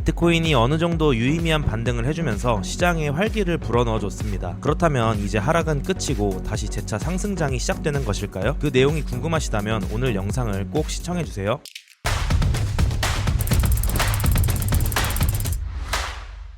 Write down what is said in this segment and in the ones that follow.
비트코인이 어느 정도 유의미한 반등을 해주면서 시장에 활기를 불어넣어줬습니다. 그렇다면 이제 하락은 끝이고 다시 재차 상승장이 시작되는 것일까요? 그 내용이 궁금하시다면 오늘 영상을 꼭 시청해주세요.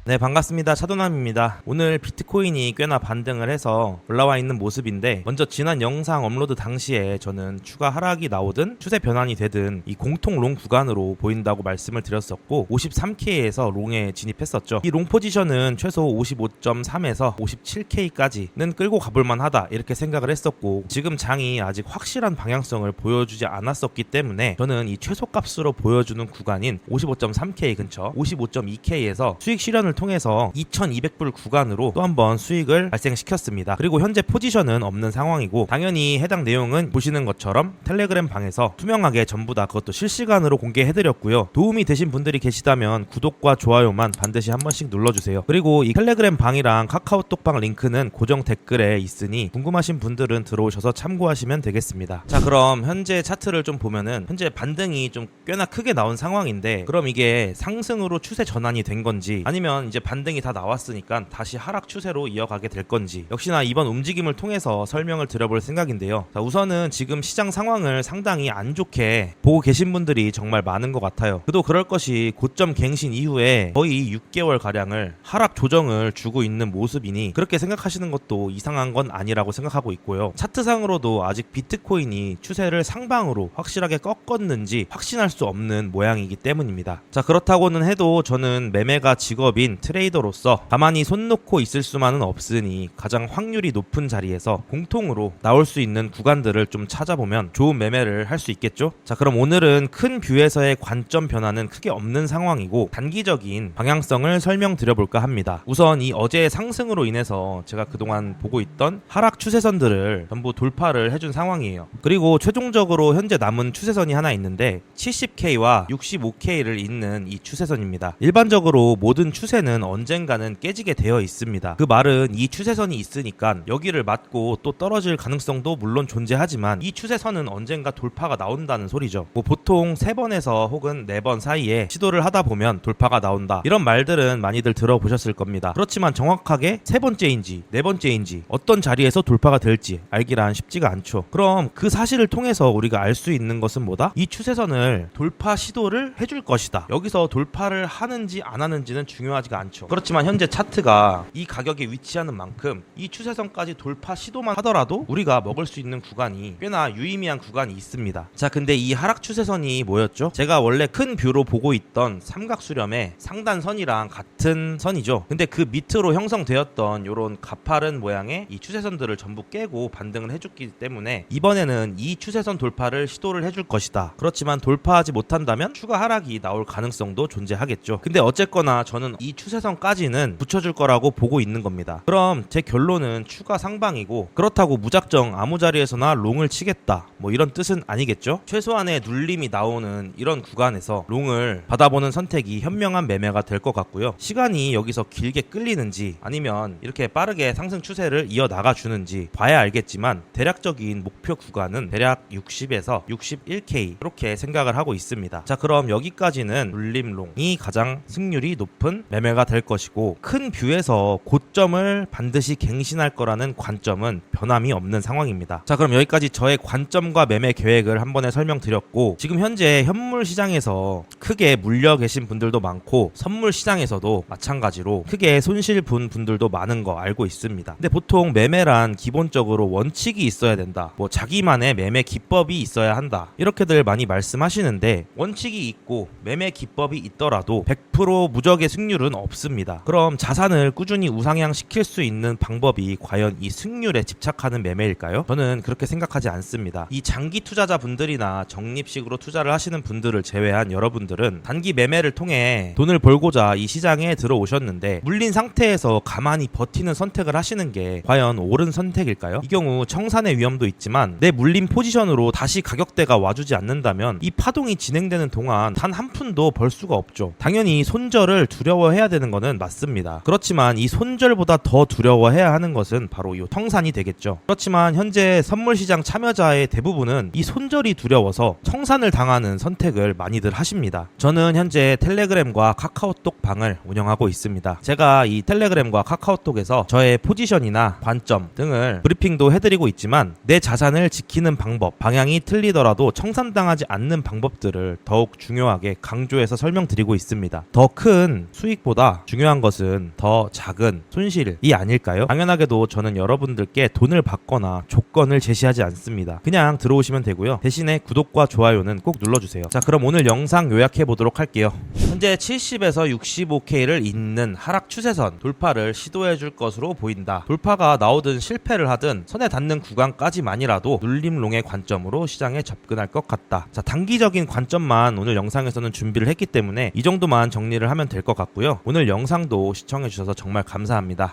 네, 반갑습니다. 차도남입니다. 오늘 비트코인이 꽤나 반등을 해서 올라와 있는 모습인데, 먼저 지난 영상 업로드 당시에 저는 추가 하락이 나오든 추세 변환이 되든 이 공통 롱 구간으로 보인다고 말씀을 드렸었고, 53K에서 롱에 진입했었죠. 이 롱 포지션은 최소 55.3에서 57K까지는 끌고 가볼 만하다 이렇게 생각을 했었고, 지금 장이 아직 확실한 방향성을 보여주지 않았었기 때문에 저는 이 최소값으로 보여주는 구간인 55.3K 근처 55.2K에서 수익 실현을 통해서 2200불 구간으로 또 한번 수익을 발생시켰습니다. 그리고 현재 포지션은 없는 상황이고, 당연히 해당 내용은 보시는 것처럼 텔레그램 방에서 투명하게 전부 다 그것도 실시간으로 공개해드렸고요. 도움이 되신 분들이 계시다면 구독과 좋아요만 반드시 한 번씩 눌러주세요. 그리고 이 텔레그램 방이랑 카카오톡방 링크는 고정 댓글에 있으니 궁금하신 분들은 들어오셔서 참고하시면 되겠습니다. 자, 그럼 현재 차트를 좀 보면은 현재 반등이 좀 꽤나 크게 나온 상황인데, 그럼 이게 상승으로 추세 전환이 된 건지, 아니면 이제 반등이 다 나왔으니까 다시 하락 추세로 이어가게 될 건지, 역시나 이번 움직임을 통해서 설명을 드려볼 생각인데요. 자, 우선은 지금 시장 상황을 상당히 안 좋게 보고 계신 분들이 정말 많은 것 같아요. 그도 그럴 것이 고점 갱신 이후에 거의 6개월 가량을 하락 조정을 주고 있는 모습이니 그렇게 생각하시는 것도 이상한 건 아니라고 생각하고 있고요. 차트상으로도 아직 비트코인이 추세를 상방으로 확실하게 꺾었는지 확신할 수 없는 모양이기 때문입니다. 자, 그렇다고는 해도 저는 매매가 직업인 트레이더로서 가만히 손 놓고 있을 수만은 없으니 가장 확률이 높은 자리에서 공통으로 나올 수 있는 구간들을 좀 찾아보면 좋은 매매를 할 수 있겠죠? 자, 그럼 오늘은 큰 뷰에서의 관점 변화는 크게 없는 상황이고 단기적인 방향성을 설명드려볼까 합니다. 우선 이 어제의 상승으로 인해서 제가 그동안 보고 있던 하락 추세선들을 전부 돌파를 해준 상황이에요. 그리고 최종적으로 현재 남은 추세선이 하나 있는데 70K와 65K를 잇는 이 추세선입니다. 일반적으로 모든 추세는 언젠가는 깨지게 되어 있습니다. 그 말은 이 추세선이 있으니까 여기를 맞고 또 떨어질 가능성도 물론 존재하지만 이 추세선은 언젠가 돌파가 나온다는 소리죠. 보통 3번에서 혹은 4번 사이에 시도를 하다 보면 돌파가 나온다, 이런 말들은 많이들 들어보셨을 겁니다. 그렇지만 정확하게 3번째인지 4번째인지 어떤 자리에서 돌파가 될지 알기란 쉽지가 않죠. 그럼 그 사실을 통해서 우리가 알 수 있는 것은 뭐다? 이 추세선을 돌파 시도를 해줄 것이다. 여기서 돌파를 하는지 안 하는지는 중요하지가 않죠. 그렇지만 현재 차트가 이 가격에 위치하는 만큼 이 추세선까지 돌파 시도만 하더라도 우리가 먹을 수 있는 구간이 꽤나 유의미한 구간이 있습니다. 자, 근데 이 하락 추세선이 뭐였죠? 제가 원래 큰 뷰로 보고 있던 삼각수렴의 상단선이랑 같은 선이죠. 근데 그 밑으로 형성되었던 요런 가파른 모양의 이 추세선들을 전부 깨고 반등을 해줬기 때문에 이번에는 이 추세선 돌파를 시도를 해줄 것이다. 그렇지만 돌파하지 못한다면 추가 하락이 나올 가능성도 존재하겠죠. 근데 어쨌거나 저는 이 추세선까지는 붙여줄 거라고 보고 있는 겁니다. 그럼 제 결론은 추가 상방이고, 그렇다고 무작정 아무 자리에서나 롱을 치겠다 뭐 이런 뜻은 아니겠죠? 최소한의 눌림이 나오는 이런 구간에서 롱을 받아보는 선택이 현명한 매매가 될 것 같고요. 시간이 여기서 길게 끌리는지 아니면 이렇게 빠르게 상승 추세를 이어나가 주는지 봐야 알겠지만, 대략적인 목표 구간은 대략 60에서 61K 이렇게 생각을 하고 있습니다. 자, 그럼 여기까지는 눌림롱이 가장 승률이 높은 매매가 될 것이고, 큰 뷰에서 고점을 반드시 갱신할 거라는 관점은 변함이 없는 상황입니다. 자, 그럼 여기까지 저의 관점과 매매 계획을 한 번에 설명드렸고, 지금 현재 현물 시장에서 크게 물려 계신 분들도 많고 선물 시장에서도 마찬가지로 크게 손실 본 분들도 많은 거 알고 있습니다. 근데 보통 매매란 기본적으로 원칙이 있어야 된다, 뭐 자기만의 매매 기법이 있어야 한다, 이렇게들 많이 말씀하시는데, 원칙이 있고 매매 기법이 있더라도 100% 무적의 승률은 없습니다. 그럼 자산을 꾸준히 우상향시킬 수 있는 방법이 과연 이 승률에 집착하는 매매일까요? 저는 그렇게 생각하지 않습니다. 이 장기 투자자 분들이나 적립식으로 투자를 하시는 분들을 제외한 여러분들은 단기 매매를 통해 돈을 벌고자 이 시장에 들어오셨는데, 물린 상태에서 가만히 버티는 선택을 하시는 게 과연 옳은 선택일까요? 이 경우 청산의 위험도 있지만 내 물린 포지션으로 다시 가격대가 와주지 않는다면 이 파동이 진행되는 동안 단 한 푼도 벌 수가 없죠. 당연히 손절을 두려워해야 해야 되는 거는 맞습니다. 그렇지만 이 손절보다 더 두려워해야 하는 것은 바로 이 청산이 되겠죠. 그렇지만 현재 선물 시장 참여자의 대부분은 이 손절이 두려워서 청산을 당하는 선택을 많이들 하십니다. 저는 현재 텔레그램과 카카오톡 방을 운영하고 있습니다. 제가 이 텔레그램과 카카오톡에서 저의 포지션이나 관점 등을 브리핑도 해드리고 있지만 내 자산을 지키는 방법, 방향이 틀리더라도 청산당하지 않는 방법들을 더욱 중요하게 강조해서 설명드리고 있습니다. 더 큰 수익보다 중요한 것은 더 작은 손실이 아닐까요? 당연하게도 저는 여러분들께 돈을 받거나 조건을 제시하지 않습니다. 그냥 들어오시면 되고요. 대신에 구독과 좋아요는 꼭 눌러주세요. 자, 그럼 오늘 영상 요약해 보도록 할게요. 현재 70에서 65K를 잇는 하락 추세선 돌파를 시도해 줄 것으로 보인다. 돌파가 나오든 실패를 하든 선에 닿는 구간까지만이라도 눌림롱의 관점으로 시장에 접근할 것 같다. 자, 단기적인 관점만 오늘 영상에서는 준비를 했기 때문에 이 정도만 정리를 하면 될 것 같고요. 오늘 영상도 시청해 주셔서 정말 감사합니다.